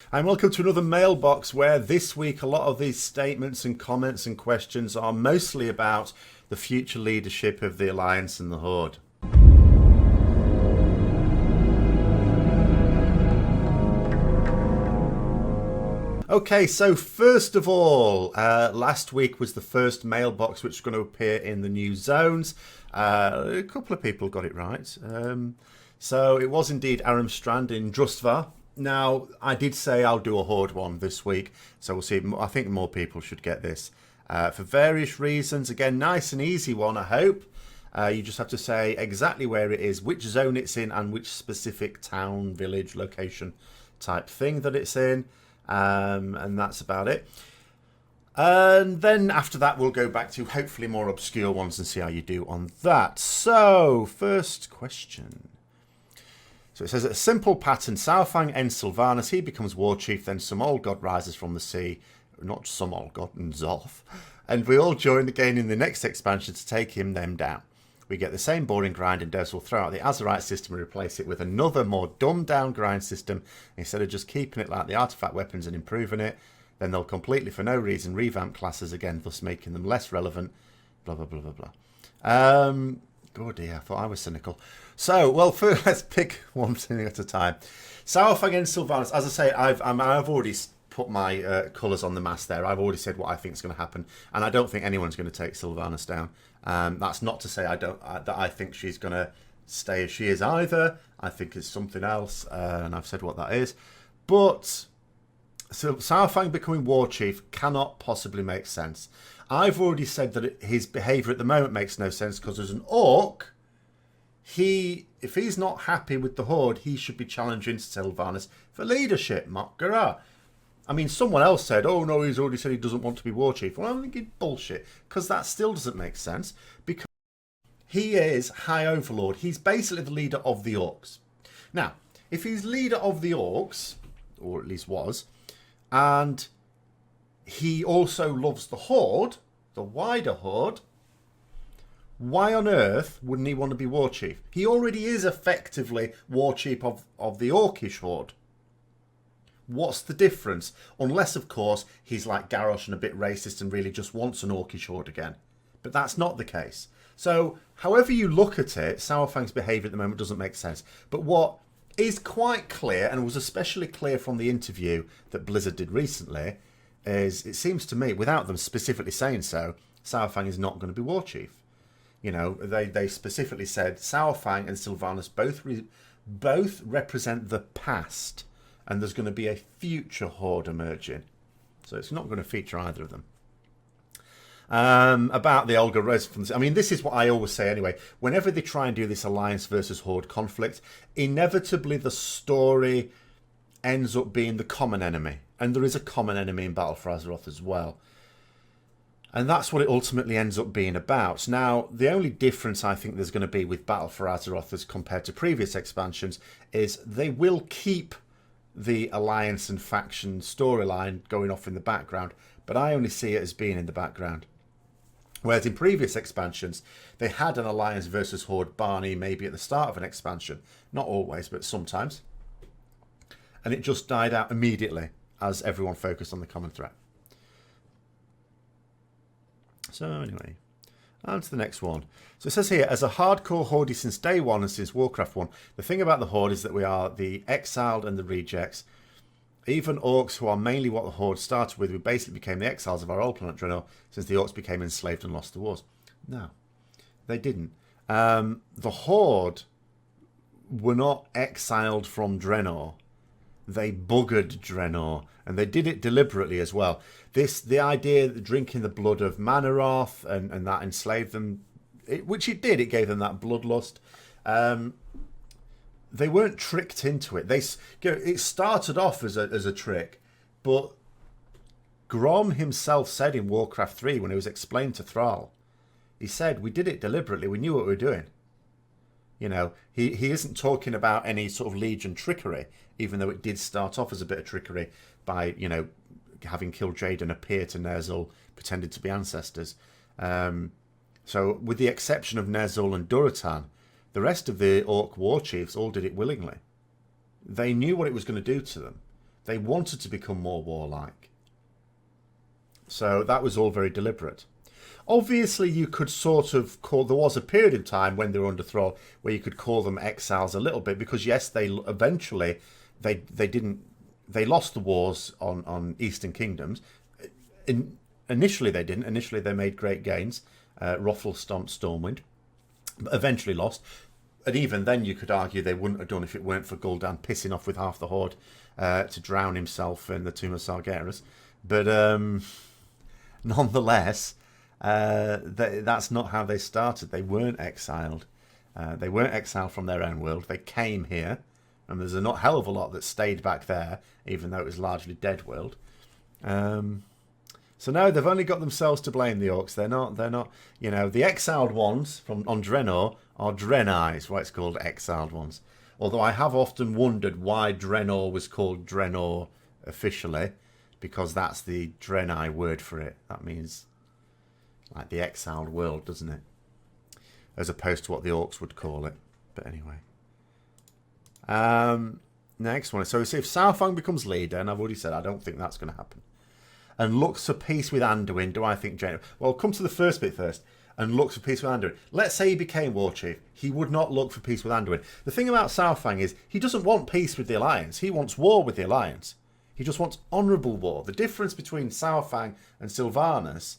And welcome to another Mailbox, where this week a lot of these statements and comments and questions are mostly about the future leadership of the Alliance and the Horde. Okay, so first of all, last week was the first Mailbox which is going to appear in the new zones. A couple of people got it right. So it was indeed Aramstrand in Drustvar. Now, I did say I'll do a Horde one this week, so we'll see. I think more people should get this for various reasons. Again, nice and easy one, I hope. You just have to say exactly where it is, which zone it's in, and which specific town, village, location type thing that it's in. And that's about it. And then after that, we'll go back to hopefully more obscure ones and see how you do on that. So, first question. So it says, a simple pattern, Saurfang ends Sylvanas, he becomes war chief, then some old god rises from the sea, not some old god, and Zolf, and we all join again in the next expansion to take them down. We get the same boring grind, and Des will throw out the Azerite system and replace it with another more dumbed down grind system instead of just keeping it like the artifact weapons and improving it. Then they'll completely for no reason revamp classes again, thus making them less relevant, blah blah blah blah blah. Oh dear, I thought I was cynical. So, well, first, let's pick one thing at a time. Saurfang and Sylvanas. As I say, I've already put my colours on the mast there. I've already said what I think is going to happen, and I don't think anyone's going to take Sylvanas down. That's not to say that I think she's going to stay as she is either. I think it's something else, and I've said what that is. But so Saurfang becoming war chief cannot possibly make sense. I've already said that his behaviour at the moment makes no sense because as an orc, if he's not happy with the Horde, he should be challenging Sylvanas for leadership. Makara. I mean, someone else said, oh no, he's already said he doesn't want to be war chief. Well, I'm thinking bullshit, because that still doesn't make sense, because he is High Overlord. He's basically the leader of the orcs. Now, if he's leader of the orcs, or at least was, and he also loves the Horde, the wider Horde, why on earth wouldn't he want to be war chief? He already is effectively war chief of the orcish Horde. What's the difference? Unless, of course, he's like Garrosh and a bit racist and really just wants an orcish Horde again. But that's not the case. So, however you look at it, Saurfang's behaviour at the moment doesn't make sense. But what is quite clear, and was especially clear from the interview that Blizzard did recently, is, it seems to me, without them specifically saying so, Saurfang is not going to be war chief. You know, they specifically said Saurfang and Sylvanas both represent the past, and there's going to be a future Horde emerging. So it's not going to feature either of them. About the Olga Rose, I mean, this is what I always say anyway. Whenever they try and do this Alliance versus Horde conflict, inevitably the story ends up being the common enemy. And there is a common enemy in Battle for Azeroth as well. And that's what it ultimately ends up being about. Now, the only difference I think there's going to be with Battle for Azeroth as compared to previous expansions is they will keep the Alliance and faction storyline going off in the background, but I only see it as being in the background. Whereas in previous expansions, they had an Alliance versus Horde Barney maybe at the start of an expansion. Not always, but sometimes. And it just died out immediately as everyone focused on the common threat. So anyway, on to the next one. So it says here, as a hardcore Horde since day one and since Warcraft 1, the thing about the Horde is that we are the exiled and the rejects. Even orcs, who are mainly what the Horde started with, we basically became the exiles of our old planet Draenor since the orcs became enslaved and lost the wars. No, they didn't. The Horde were not exiled from Draenor. They buggered Draenor, and they did it deliberately as well. The idea that drinking the blood of Manaroth and that enslaved them, which it did, it gave them that bloodlust. They weren't tricked into it. It started off as a trick, but Grom himself said in Warcraft 3 when it was explained to Thrall, he said, we did it deliberately, we knew what we were doing. You know, he isn't talking about any sort of Legion trickery, even though it did start off as a bit of trickery by, you know, having killed Jaden appear to Ner'zhul, pretended to be ancestors. So with the exception of Ner'zhul and Duratan, the rest of the Orc war chiefs all did it willingly. They knew what it was going to do to them. They wanted to become more warlike. So that was all very deliberate. Obviously, you could sort of call... There was a period of time when they were under thrall where you could call them exiles a little bit, because, yes, they eventually... They lost the wars on Eastern Kingdoms. Initially, they didn't. Initially, they made great gains. Ruffle, Stomp, Stormwind. But eventually lost. And even then, you could argue they wouldn't have done if it weren't for Gul'dan pissing off with half the Horde to drown himself in the Tomb of Sargeras. But nonetheless, that's not how they started. They weren't exiled. They weren't exiled from their own world. They came here. And there's a not hell of a lot that stayed back there, even though it was largely dead world. So no, they've only got themselves to blame, the orcs. They're not, you know, the exiled ones on Draenor are Draenei, is why it's called exiled ones. Although I have often wondered why Draenor was called Draenor officially, because that's the Draenei word for it. That means like the exiled world, doesn't it? As opposed to what the orcs would call it. But anyway. Next one. So if Saurfang becomes leader, and I've already said I don't think that's going to happen, and looks for peace with Anduin, do I think Jaina... Well, come to the first bit first. And looks for peace with Anduin. Let's say he became war chief. He would not look for peace with Anduin. The thing about Saurfang is he doesn't want peace with the Alliance. He wants war with the Alliance. He just wants honourable war. The difference between Saurfang and Sylvanas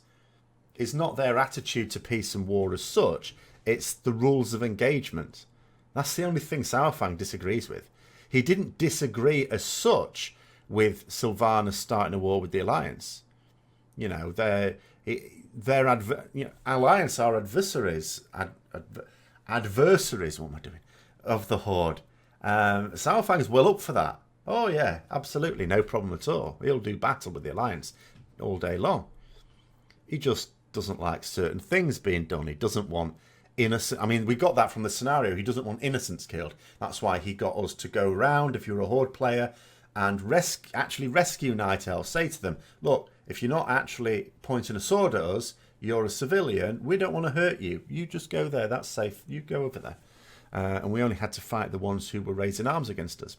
is not their attitude to peace and war as such. It's the rules of engagement. That's the only thing Saurfang disagrees with. He didn't disagree as such with Sylvanas starting a war with the Alliance. You know, Alliance are adversaries. Adversaries, what am I doing? Of the Horde. Saurfang's well up for that. Oh yeah, absolutely, no problem at all. He'll do battle with the Alliance all day long. He just doesn't like certain things being done. He doesn't want innocent. I mean, we got that from the scenario. He doesn't want innocents killed. That's why he got us to go round, if you're a Horde player, and actually rescue Night Elves. Say to them, look, if you're not actually pointing a sword at us, you're a civilian. We don't want to hurt you. You just go there. That's safe. You go over there. And we only had to fight the ones who were raising arms against us.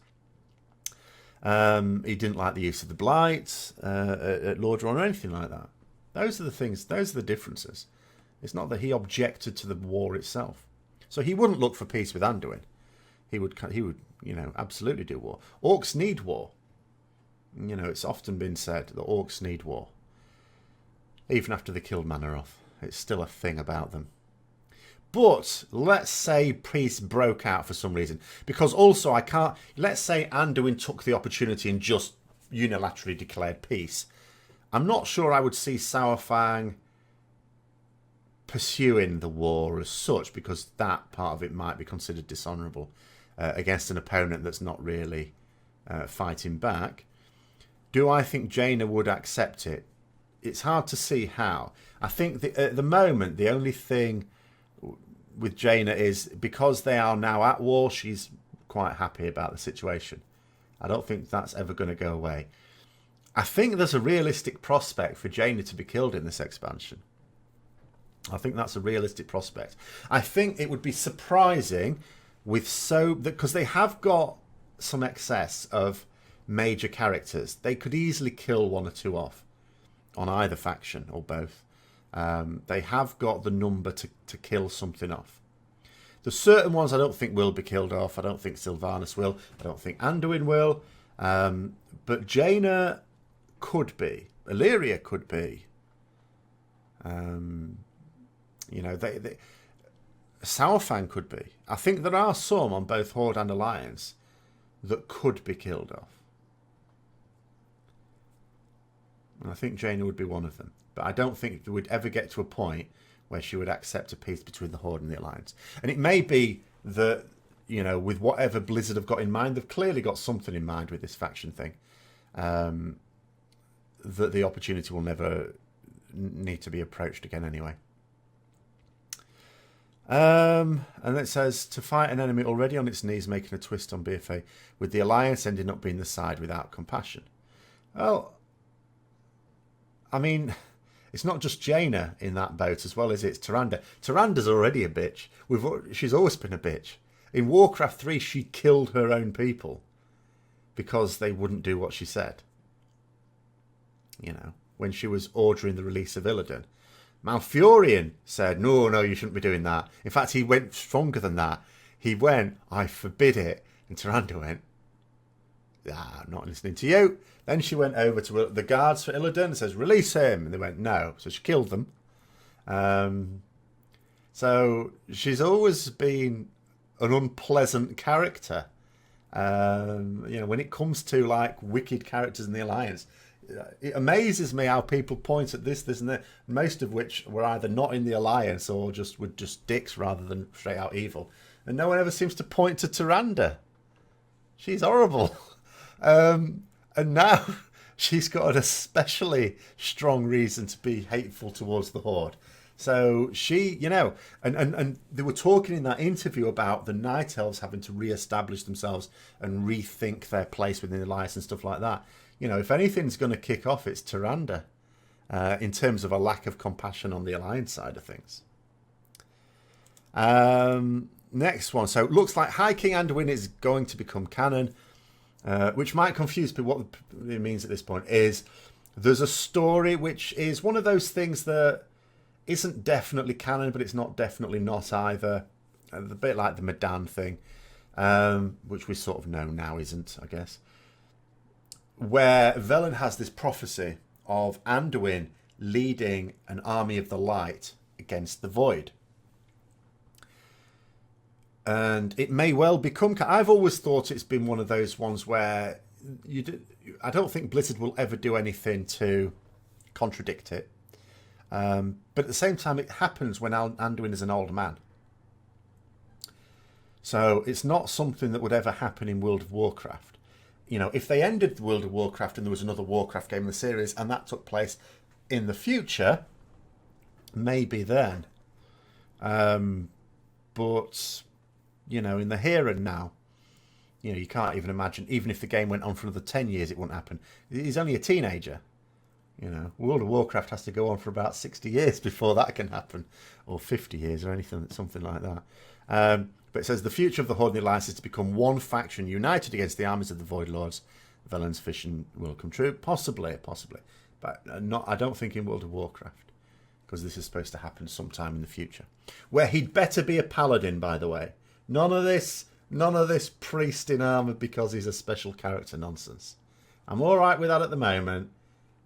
He didn't like the use of the Blight at Lordaeron or anything like that. Those are the things. Those are the differences. It's not that he objected to the war itself. So he wouldn't look for peace with Anduin. He would, you know, absolutely do war. Orcs need war. You know, it's often been said that orcs need war. Even after they killed Manoroth, it's still a thing about them. But let's say peace broke out for some reason. Because also I can't... Let's say Anduin took the opportunity and just unilaterally declared peace. I'm not sure I would see Saurfang pursuing the war as such, because that part of it might be considered dishonourable against an opponent that's not really fighting back. Do I think Jaina would accept it? It's hard to see how. I think at the moment, the only thing with Jaina is because they are now at war, she's quite happy about the situation. I don't think that's ever going to go away. I think there's a realistic prospect for Jaina to be killed in this expansion. I think that's a realistic prospect. I think it would be surprising because they have got some excess of major characters. They could easily kill one or two off on either faction or both. They have got the number to kill something off. There's certain ones I don't think will be killed off. I don't think Sylvanas will. I don't think Anduin will. But Jaina could be. Illyria could be. You know, Saurfang could be. I think there are some on both Horde and Alliance that could be killed off. And I think Jaina would be one of them. But I don't think we'd ever get to a point where she would accept a peace between the Horde and the Alliance. And it may be that, you know, with whatever Blizzard have got in mind, they've clearly got something in mind with this faction thing. That the opportunity will never need to be approached again anyway. And it says, to fight an enemy already on its knees making a twist on BFA, with the Alliance ending up being the side without compassion. Well, I mean, it's not just Jaina in that boat as well, is it? It's Tyrande. Tyrande's already a bitch. She's always been a bitch. In Warcraft 3, she killed her own people because they wouldn't do what she said. You know, when she was ordering the release of Illidan, Malfurion said, no, you shouldn't be doing that. In fact, he went stronger than that. He went, I forbid it. And Tyrande went, I'm not listening to you. Then she went over to the guards for Illidan and says, release him. And they went, no. So she killed them. So she's always been an unpleasant character. You know, when it comes to like wicked characters in the Alliance, it amazes me how people point at this and that, most of which were either not in the Alliance or were just dicks rather than straight out evil. And no one ever seems to point to Tyrande. She's horrible. And now she's got an especially strong reason to be hateful towards the Horde. So she, you know, and they were talking in that interview about the Night Elves having to re-establish themselves and rethink their place within the Alliance and stuff like that. You know, if anything's going to kick off, it's Tyrande, in terms of a lack of compassion on the Alliance side of things. Next one. So it looks like High King Anduin is going to become canon, which might confuse people. What it means at this point is there's a story which is one of those things that isn't definitely canon, but it's not definitely not either. A bit like the Medan thing, which we sort of know now isn't, I guess. Where Velen has this prophecy of Anduin leading an army of the light against the void. And it may well become... I've always thought it's been one of those ones where I don't think Blizzard will ever do anything to contradict it. But at the same time, it happens when Anduin is an old man. So it's not something that would ever happen in World of Warcraft. You know, if they ended World of Warcraft and there was another Warcraft game in the series and that took place in the future, maybe then. But, you know, in the here and now, you know, you can't even imagine, even if the game went on for another 10 years, it wouldn't happen. He's only a teenager. You know, World of Warcraft has to go on for about 60 years before that can happen, or 50 years or anything, something like that. But it says the future of the Horde and the Alliance is to become one faction united against the armies of the Void Lords. Velen's vision will come true, possibly, but not. I don't think in World of Warcraft, because this is supposed to happen sometime in the future, where he'd better be a paladin. By the way, none of this priest in armor because he's a special character nonsense. I'm all right with that at the moment.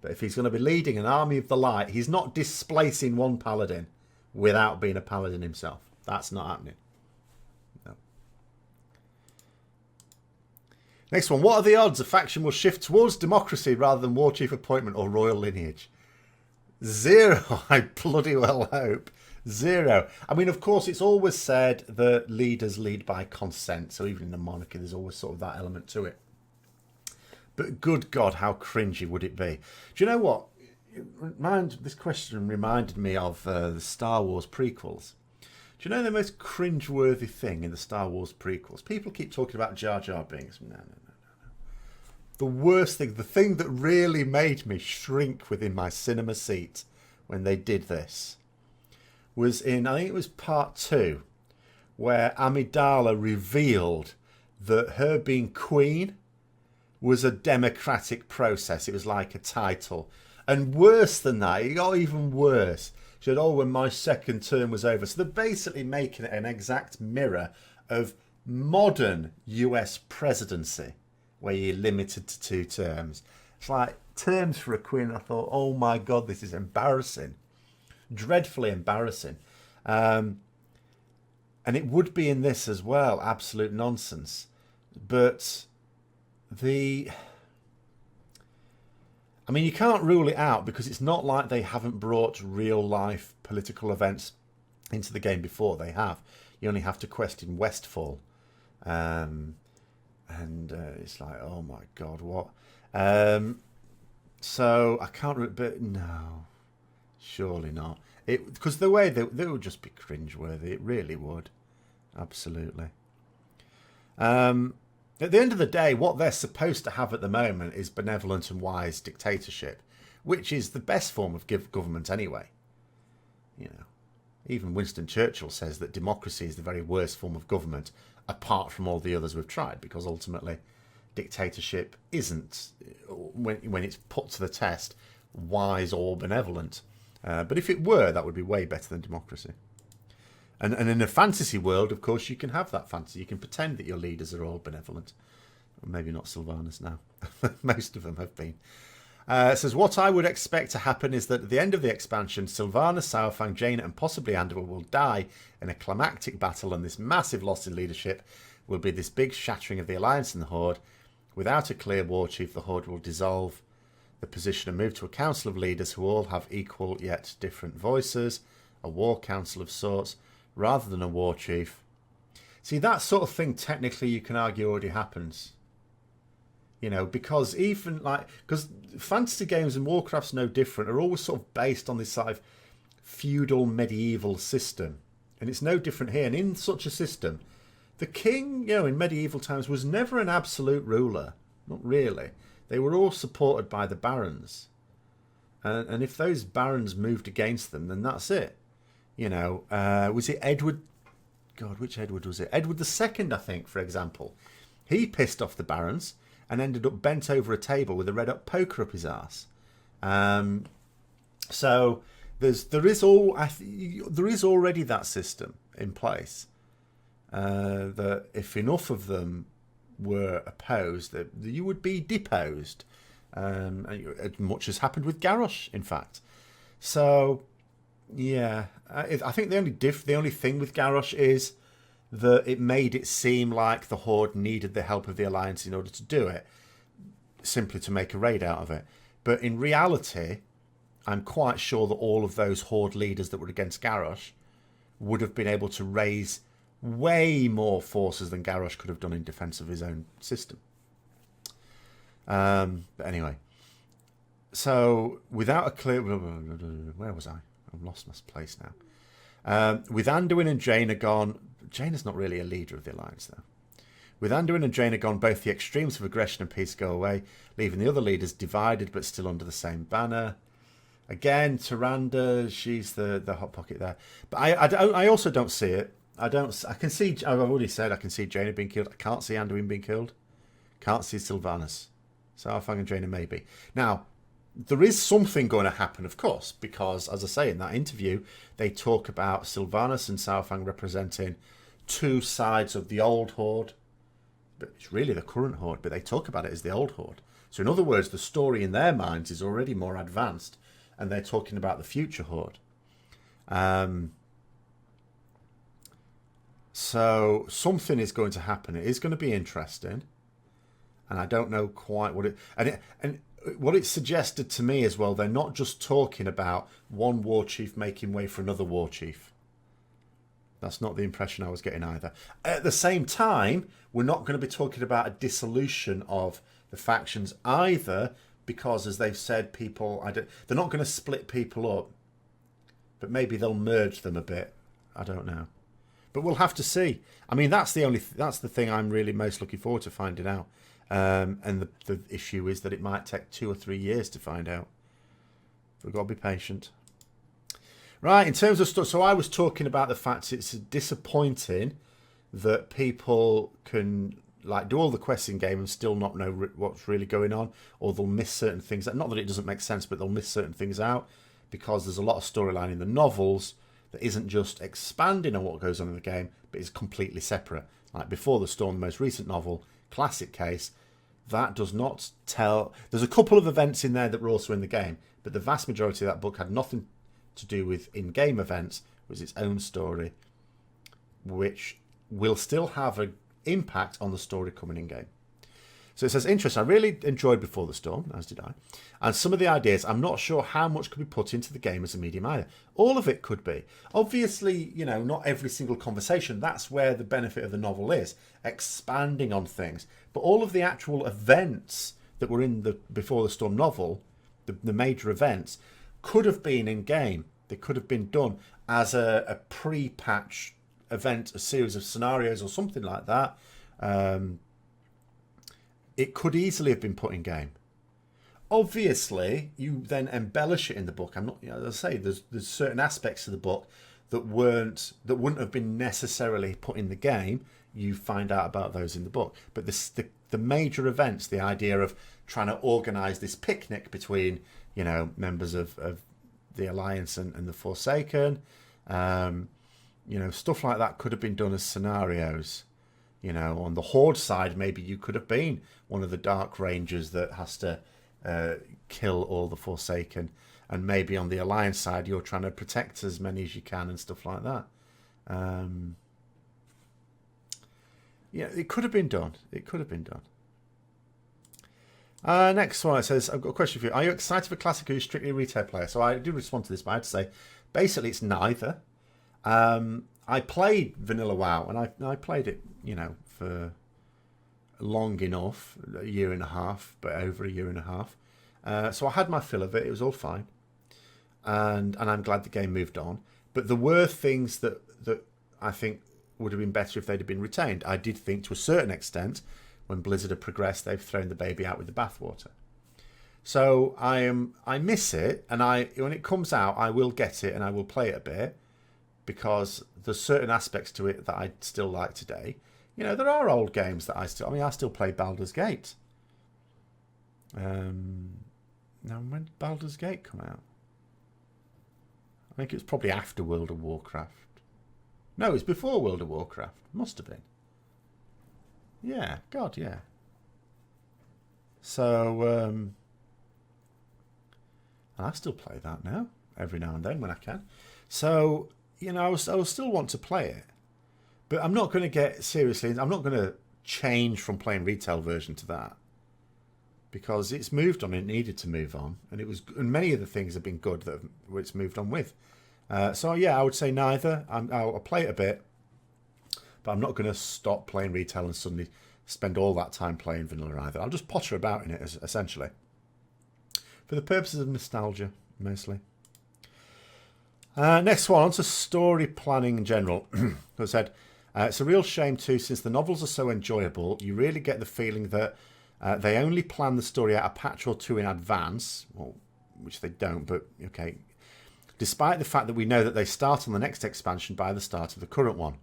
But if he's going to be leading an army of the light, he's not displacing one paladin without being a paladin himself. That's not happening. No. Next one. What are the odds a faction will shift towards democracy rather than war chief appointment or royal lineage? 0. I bloody well hope. 0. I mean, of course, it's always said that leaders lead by consent. So even in the monarchy, there's always sort of that element to it. But good God, how cringy would it be? Do you know what? This question reminded me of the Star Wars prequels. Do you know the most cringeworthy thing in the Star Wars prequels? People keep talking about Jar Jar Binks. No. The worst thing, the thing that really made me shrink within my cinema seat when they did this, was in, I think it was part 2, where Amidala revealed that her being queen was a democratic process. It was like a title. And worse than that, it got even worse. She said, when my second term was over. So they're basically making it an exact mirror of modern US presidency, where you're limited to 2 terms. It's like terms for a queen. I thought, oh my God, this is embarrassing. Dreadfully embarrassing. And it would be in this as well. Absolute nonsense. But... I mean, you can't rule it out because it's not like they haven't brought real life political events into the game before. They have. You only have to question Westfall. And it's like, oh my God, what? So I can't, but no, surely not. Because the way they would just be cringeworthy. It really would. Absolutely. At the end of the day, what they're supposed to have at the moment is benevolent and wise dictatorship, which is the best form of government anyway. You know, even Winston Churchill says that democracy is the very worst form of government, apart from all the others we've tried, because ultimately, dictatorship isn't, when it's put to the test, wise or benevolent. But if it were, that would be way better than democracy. And in a fantasy world, of course, you can have that fantasy. You can pretend that your leaders are all benevolent. Well, maybe not Sylvanas now. Most of them have been. It says, what I would expect to happen is that at the end of the expansion, Sylvanas, Saurfang, Jaina, and possibly Anduin will die in a climactic battle, and this massive loss in leadership will be this big shattering of the Alliance and the Horde. Without a clear war chief, the Horde will dissolve the position and move to a council of leaders who all have equal yet different voices, a war council of sorts, rather than a war chief. See, that sort of thing, technically, you can argue already happens. You know, because fantasy games and Warcraft's no different, are always sort of based on this sort of feudal medieval system. And it's no different here. And in such a system, the king, you know, in medieval times was never an absolute ruler. Not really. They were all supported by the barons. And if those barons moved against them, then that's it. You know, was it Edward? God, which Edward was it? Edward II, I think, for example. He pissed off the barons and ended up bent over a table with a red-hot poker up his arse. So there is already that system in place. That if enough of them were opposed, that you would be deposed, as much as happened with Garrosh, in fact. So, yeah, I think the only thing with Garrosh is that it made it seem like the Horde needed the help of the Alliance in order to do it, simply to make a raid out of it. But in reality, I'm quite sure that all of those Horde leaders that were against Garrosh would have been able to raise way more forces than Garrosh could have done in defence of his own system. But anyway, so without a clear... Where was I? I've lost my place now. With Anduin and Jaina gone... Jaina's not really a leader of the Alliance, though. With Anduin and Jaina gone, both the extremes of aggression and peace go away, leaving the other leaders divided but still under the same banner. Again, Tyrande, she's the hot pocket there. But I also don't see it. I can see... I've already said I can see Jaina being killed. I can't see Anduin being killed. Can't see Sylvanas. Saurfang and Jaina maybe. Now, there is something going to happen, of course, because, as I say, in that interview, they talk about Sylvanas and Saurfang representing two sides of the old Horde. But it's really the current Horde, but they talk about it as the old Horde. So in other words, the story in their minds is already more advanced, and they're talking about the future Horde. So something is going to happen. It is going to be interesting, and I don't know quite what it... And what it suggested to me as well, they're not just talking about one war chief making way for another war chief. That's not the impression I was getting either. At the same time, we're not going to be talking about a dissolution of the factions either, because, as they've said, they're not going to split people up, but maybe they'll merge them a bit. I don't know. But we'll have to see. I mean, that's the thing I'm really most looking forward to finding out. And the issue is that it might take 2 or 3 years to find out. We've got to be patient. Right, in terms of stuff, so I was talking about the fact it's disappointing that people can do all the quests in game and still not know what's really going on, or they'll miss certain things. Not that it doesn't make sense, but they'll miss certain things out because there's a lot of storyline in the novels that isn't just expanding on what goes on in the game, but is completely separate. Like Before the Storm, the most recent novel, classic case, that does not tell... There's a couple of events in there that were also in the game, but the vast majority of that book had nothing to do with in-game events. It was its own story, which will still have an impact on the story coming in-game. So it says, interesting, I really enjoyed Before the Storm, as did I, and some of the ideas, I'm not sure how much could be put into the game as a medium either. All of it could be. Obviously, not every single conversation, that's where the benefit of the novel is, expanding on things. But all of the actual events that were in the Before the Storm novel, the major events, could have been in-game. They could have been done as a pre-patch event, a series of scenarios or something like that. It could easily have been put in game. Obviously, you then embellish it in the book. I'm not, as I say, there's certain aspects of the book that wouldn't have been necessarily put in the game. You find out about those in the book, but the the major events, the idea of trying to organise this picnic between, you know, members of the Alliance and the Forsaken, you know, stuff like that could have been done as scenarios. You know, on the Horde side, maybe you could have been one of the Dark Rangers that has to kill all the Forsaken, and maybe on the Alliance side, you're trying to protect as many as you can and stuff like that. Yeah, it could have been done. It could have been done. Next one, it says, I've got a question for you. Are you excited for Classic or are you strictly a retail player? So I do respond to this, but I had to say, basically it's neither. I played Vanilla WoW, and I played it, you know, for long enough, a year and a half, but over a year and a half. So I had my fill of it. It was all fine. And I'm glad the game moved on. But there were things that I think would have been better if they'd have been retained. I did think to a certain extent, when Blizzard have progressed, they've thrown the baby out with the bathwater. So I miss it, and when it comes out, I will get it and I will play it a bit, because there's certain aspects to it that I still like today. You know, there are old games that I still play Baldur's Gate. Now, when did Baldur's Gate come out? I think it was probably after World of Warcraft. No, it was before World of Warcraft. Must have been. Yeah, God, yeah. So, I still play that now, every now and then when I can. So, you know, I will still want to play it. But I'm not going to get, seriously, I'm not going to change from playing retail version to that. Because it's moved on, it needed to move on. And many of the things have been good that it's moved on with. So, yeah, I would say neither. I'll play it a bit. But I'm not going to stop playing retail and suddenly spend all that time playing vanilla either. I'll just potter about in it, essentially. For the purposes of nostalgia, mostly. Next one, on to story planning in general. As I said, it's a real shame too, since the novels are so enjoyable, you really get the feeling that they only plan the story out a patch or two in advance, well, which they don't, but okay, despite the fact that we know that they start on the next expansion by the start of the current one.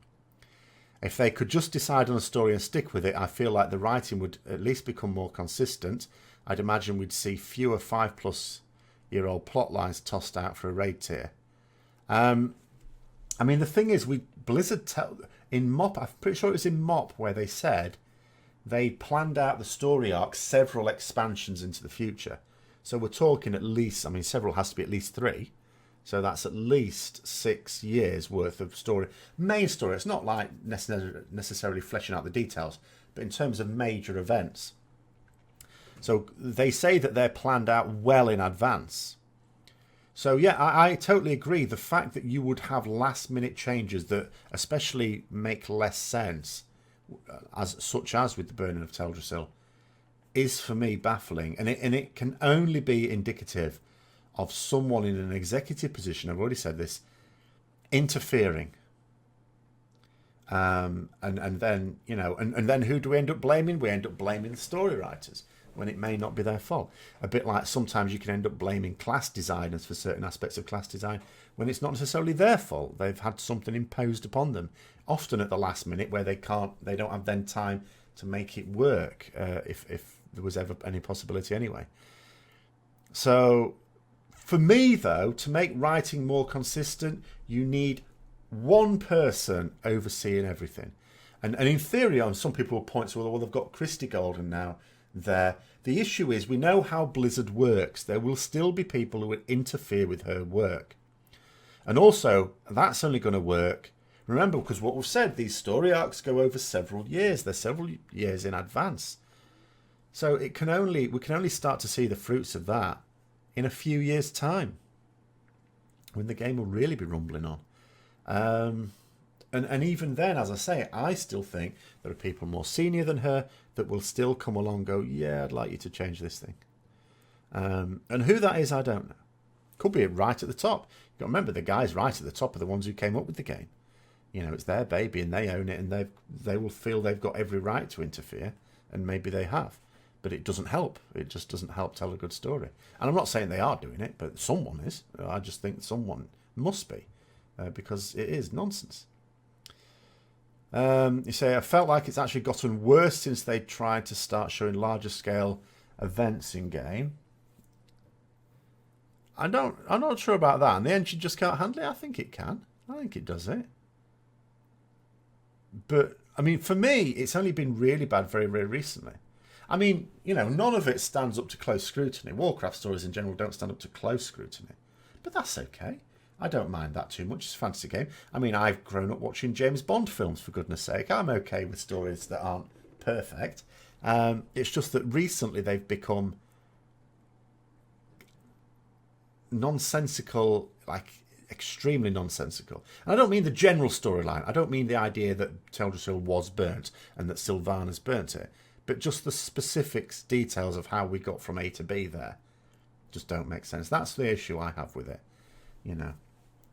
If they could just decide on a story and stick with it, I feel like the writing would at least become more consistent. I'd imagine we'd see fewer 5-plus-year-old plot lines tossed out for a raid tier. I mean, the thing is, Blizzard in MOP, I'm pretty sure it was in MOP where they said they planned out the story arc several expansions into the future. So we're talking at least, I mean, several has to be at least 3. So that's at least 6 years worth of story. Main story, it's not like necessarily fleshing out the details, but in terms of major events. So they say that they're planned out well in advance. So yeah, I totally agree. The fact that you would have last minute changes that especially make less sense, such as with the burning of Teldrassil, is for me baffling. And it can only be indicative of someone in an executive position, I've already said this, interfering. And then, you know, and then who do we end up blaming? We end up blaming the story writers when it may not be their fault. A bit like sometimes you can end up blaming class designers for certain aspects of class design when it's not necessarily their fault. They've had something imposed upon them, often at the last minute where they don't have then time to make it work, if there was ever any possibility anyway. So for me, though, to make writing more consistent, you need one person overseeing everything. And in theory, some people will point to, well, they've got Christy Golden now there. The issue is, we know how Blizzard works. There will still be people who will interfere with her work. And also, that's only going to work, remember, because what we've said, these story arcs go over several years. They're several years in advance. So we can only start to see the fruits of that in a few years' time, when the game will really be rumbling on. And even then, as I say, I still think there are people more senior than her that will still come along and go, yeah, I'd like you to change this thing. And who that is, I don't know. Could be right at the top. You've got to remember, the guys right at the top are the ones who came up with the game. You know, it's their baby and they own it, and they will feel they've got every right to interfere, and maybe they have. But it doesn't help. It just doesn't help tell a good story. And I'm not saying they are doing it, but someone is. I just think someone must be, because it is nonsense. You say, I felt like it's actually gotten worse since they tried to start showing larger scale events in game. I'm not sure about that. And the engine just can't handle it. I think it can. I think it does it. But I mean, for me, it's only been really bad very, very recently. I mean, you know, none of it stands up to close scrutiny. Warcraft stories in general don't stand up to close scrutiny. But that's okay. I don't mind that too much. It's a fantasy game. I mean, I've grown up watching James Bond films, for goodness sake. I'm okay with stories that aren't perfect. It's just that recently they've become nonsensical, like extremely nonsensical. And I don't mean the general storyline. I don't mean the idea that Teldrassil was burnt and that Sylvanas burnt it. But just the specifics, details of how we got from A to B there just don't make sense. That's the issue I have with it, you know.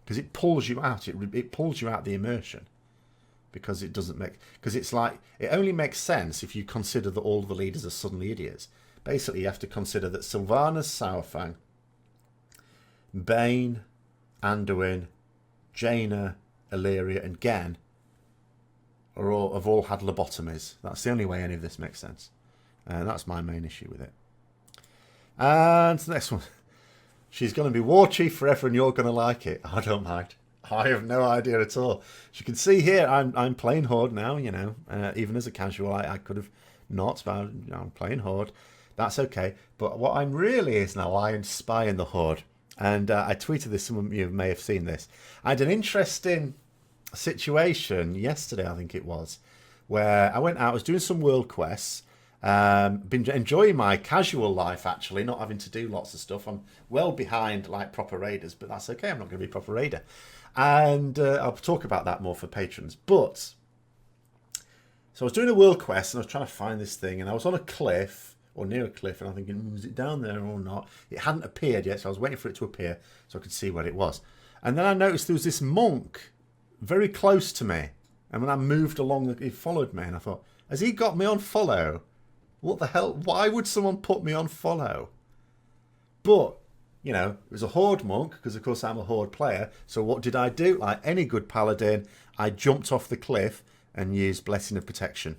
Because it pulls you out. It pulls you out the immersion. Because it doesn't make... Because it's like... It only makes sense if you consider that all the leaders are suddenly idiots. Basically, you have to consider that Sylvanas, Saurfang, Bane, Anduin, Jaina, Illyria, and Gen have all had lobotomies. That's the only way any of this makes sense. That's my main issue with it. And the next one. She's going to be war chief forever and you're going to like it. I don't mind. I have no idea at all. As you can see here, I'm playing Horde now, you know. Even as a casual, I could have not, but I'm playing Horde. That's okay. But what I'm really is now, I spy in the Horde. And I tweeted this, some of you may have seen this. I had an interesting situation yesterday, I think it was, where I went out, I was doing some world quests, been enjoying my casual life actually, not having to do lots of stuff. I'm well behind like proper raiders, but that's okay, I'm not going to be a proper raider. And I'll talk about that more for patrons. But, so I was doing a world quest and I was trying to find this thing and I was on a cliff, or near a cliff, and I'm thinking, is it down there or not? It hadn't appeared yet, so I was waiting for it to appear so I could see where it was. And then I noticed there was this monk very close to me. And when I moved along, he followed me. And I thought, has he got me on follow? What the hell? Why would someone put me on follow? But, you know, it was a Horde monk, because of course I'm a Horde player. So what did I do? Like any good paladin, I jumped off the cliff and used Blessing of Protection.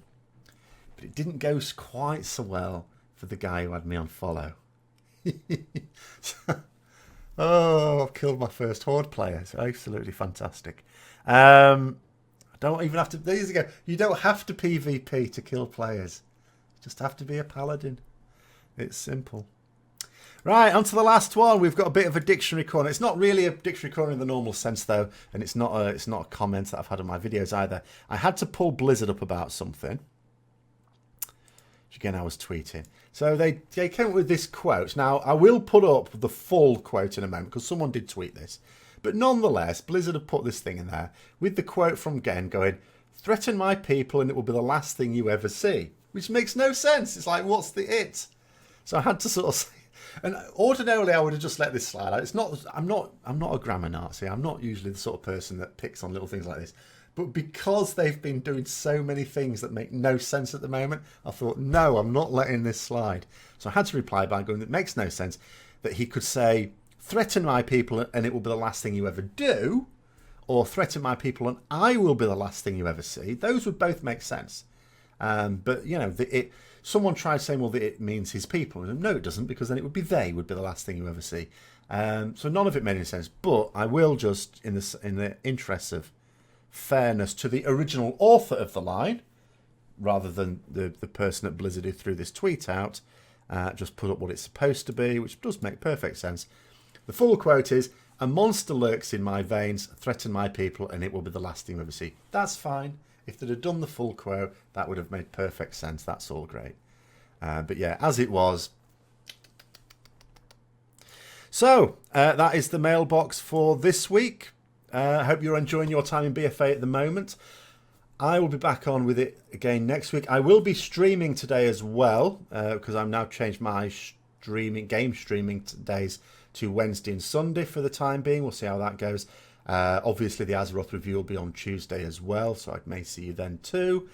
But it didn't go quite so well for the guy who had me on follow. Oh, I've killed my first Horde player. It's absolutely fantastic. I don't even have to... There you go. You don't have to PvP to kill players. You just have to be a paladin. It's simple. Right, on to the last one. We've got a bit of a dictionary corner. It's not really a dictionary corner in the normal sense, though, and it's not a comment that I've had on my videos either. I had to pull Blizzard up about something. Which again, I was tweeting. So they came up with this quote. Now, I will put up the full quote in a moment, because someone did tweet this. But nonetheless, Blizzard have put this thing in there with the quote from Gen going, "Threaten my people and it will be the last thing you ever see." Which makes no sense. It's like, what's the it? So I had to sort of say, and ordinarily I would have just let this slide out. It's not, I'm not a grammar Nazi. I'm not usually the sort of person that picks on little things like this. But because they've been doing so many things that make no sense at the moment, I thought, no, I'm not letting this slide. So I had to reply by going, it makes no sense that he could say, "Threaten my people and it will be the last thing you ever do," or "Threaten my people and I will be the last thing you ever see." Those would both make sense. But, you know, someone tried saying, well, that it means his people. And no, it doesn't, because then it would be they would be the last thing you ever see. So none of it made any sense. But I will just, in the interest of fairness to the original author of the line, rather than the person at Blizzard who threw this tweet out, just put up what it's supposed to be, which does make perfect sense. The full quote is, "A monster lurks in my veins, threaten my people, and it will be the last thing you ever see." That's fine. If they'd have done the full quote, that would have made perfect sense. That's all great. But yeah, as it was. So, that is the mailbox for this week. I hope you're enjoying your time in BFA at the moment. I will be back on with it again next week. I will be streaming today as well, because I've now changed my game streaming days to Wednesday and Sunday for the time being. We'll see how that goes. Obviously, the Azeroth review will be on Tuesday as well, so I may see you then too.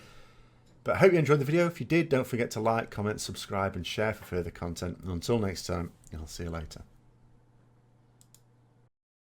But I hope you enjoyed the video. If you did, don't forget to like, comment, subscribe, and share for further content. And until next time, I'll see you later.